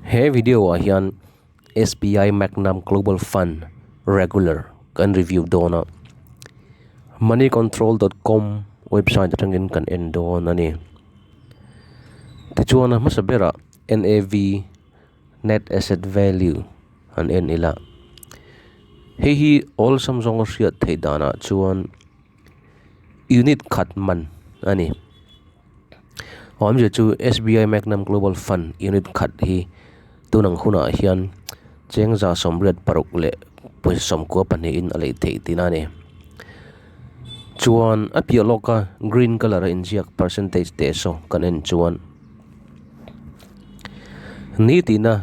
He video hian SBI Magnum Global Fund regular kan review dona moneycontrol.com website tangin kan endo nani tichuana masabera NAV net asset value an en ila hi all samsung riat theidana chuan unit khat man ani om je chu SBI Magnum Global Fund unit khat hi tunang huna hian chengza somriat paruk le poisom ko pani in alei thei tinani chuan apia loka green color injiak percentage te so kanen chuan ni tina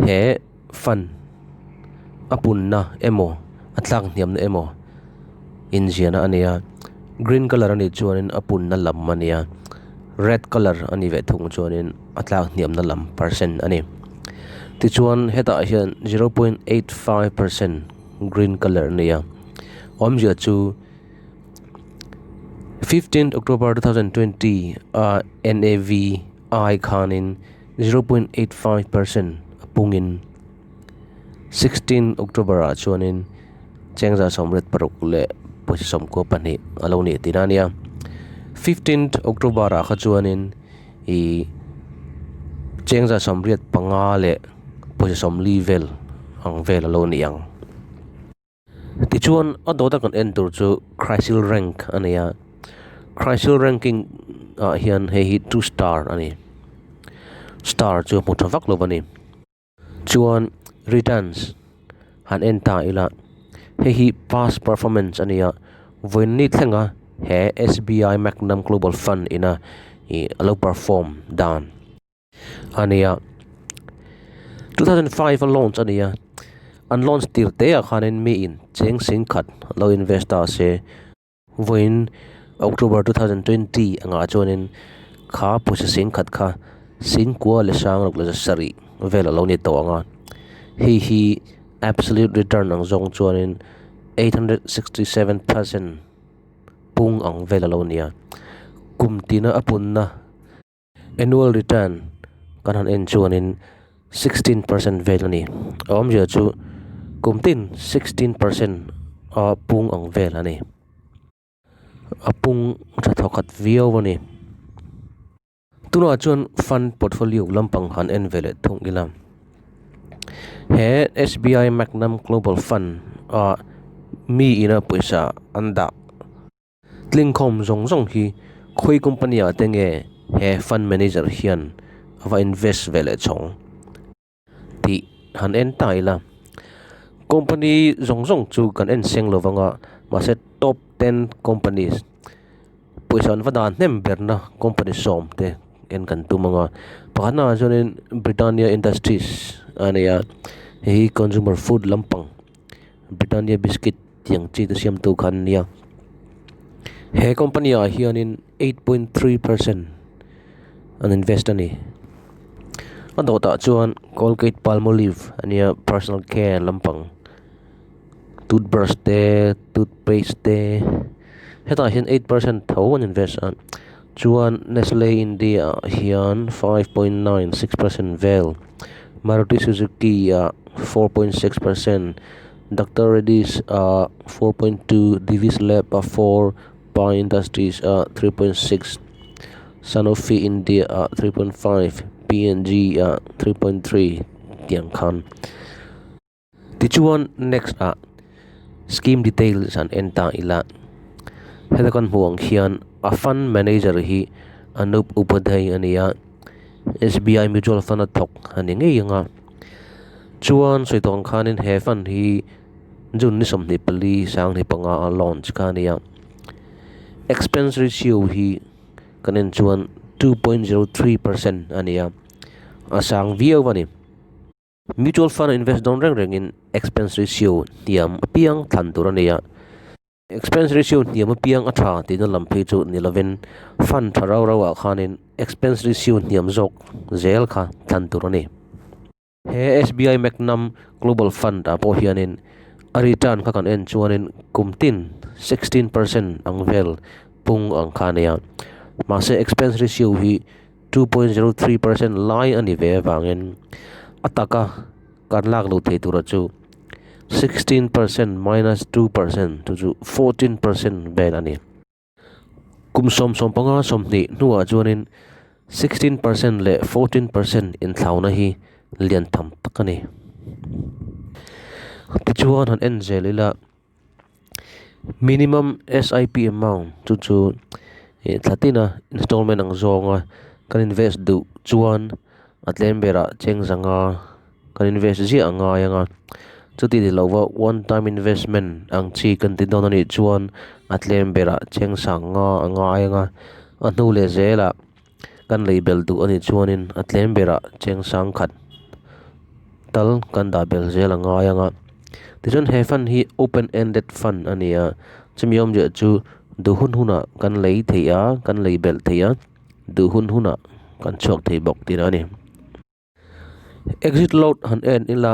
he fund apunna emo atlak niam na emo injiana ania green color ani chuan apunna lam mania red color ani ve thung chuan atlak niam na lam percent ani tichuan heta hian 0.85% green color nia omja chu 15th October 2020 NAV I khanin 0.85% pungin 16 October chuanin chengza somret paruk le posisom ko pani aloni tinania 15th October kha chuanin I chengza somriat panga le posisom level ang vel aloni yang tichuan adota kan enter chu crisil rank ania crisil ranking hian he 2 star ani star chu muthavak lovani chuan returns han enta ila he past performance ania voinni thenga he SBI Magnum Global Fund ina I alo perform down ania 2005 launch ania launch tirte khanin mi in cheng sing khat lo investor se voin October 2020 anga chonin kha processing khat kha singkua le sang rok le sari vela lo ni to anga hi absolute return ang zong chuanin 867% pung ang vela lo nia kumtina apunna annual return kanan en chuanin 16% vela ni omja chu kumtin 16% pung ang vela ni apung thathokat view wani tuna chuan fund portfolio lampang han en vele thung ilam he SBI Magnum Global Fund mi ina paisa anda tlingkhom zong hi khoi company atenge he fund manager hian ava invest vele chong ti han en taila company zong chu kan en seng lovanga ma se top 10 companies poisan vadan nem berna company som te en kan tumanga pakana jonen Britannia Industries ania he consumer food lampang Britannia biscuit tiang chi te siam tu khan nia he company hianin 8.3% an invest ani adota chuan Colgate Palmolive ania personal care lampang toothbrush te toothpaste te heta hian 8% tho an invest an chuan Nestle India hian 5.96% vel Maruti Suzuki 4.6% Dr. Reddy's 4.2 Divis Lab 4 Pi Industries 3.6 Sanofi India 3.5 P&G 3.3 tiang khan tichuan next scheme details an enta ila hedakan huang hian a fund manager hi Anup Upadhyay ania SBI mutual fund thok ani ngeinga chuan soitong khanin he fund hi jun ni somni pali sang ni panga launch khania expense ratio hi kanen chuan 2.03% ania asang viawani mutual fund invest don reng in expense ratio tiam piang thanturania expense ratio niam piang atha tin lampi chu ni loven fund tharau rawa khanin expense ratio niam jok zel kha thanturani he SBI Magnum Global Fund apo hianin a return kha kan en chuanin kumtin 16% ang vel pung ang khania ma se expense ratio hi 2.03% lai ani ve wangin ataka kan lak lo thei tura chu 16% minus 2% chu 14% ben ani kum som panga som ni nuwa chuanin 16% le 14% in thlauna hi lian tham takani tichuan han enzelila minimum SIP amount chu thlatina installment ang zonga kan invest du chuan atlem bera cheng zanga kan invest ji anga yanga chuti di lova one time investment ang chi kan ti don ani chuan atlem bera cheng sanga anga yanga anu le zela kan label du ani chuanin atlem bera cheng sang khat tal kan da bel zela anga yanga tijon he fund hi open ended fund ania chimiom je chu du hun huna kan lei theia kan label theia du hun huna kan chok thei bok tirani exit load han en ila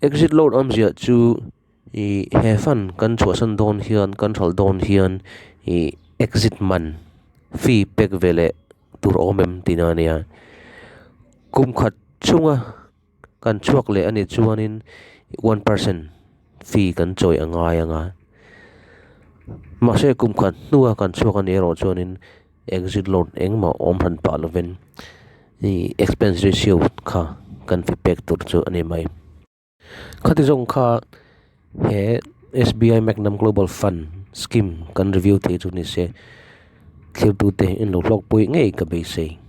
exit load amzia chu I he fund kan chuasan don hian kan thal don hian I exit man fee pek vele tur omem tinania kum khat chunga kan chuak le ani chuanin 1% fee kan choi anga ma se kum khat nuwa kan chuak ani ro chuanin exit load engma om han pa loven I expense ratio kha kan fi pek tur chu ani mai khati jong kha he SBI Magnum Global Fund scheme kan review thei chu ni se thil tu te in lo lok pui ngei ka be sei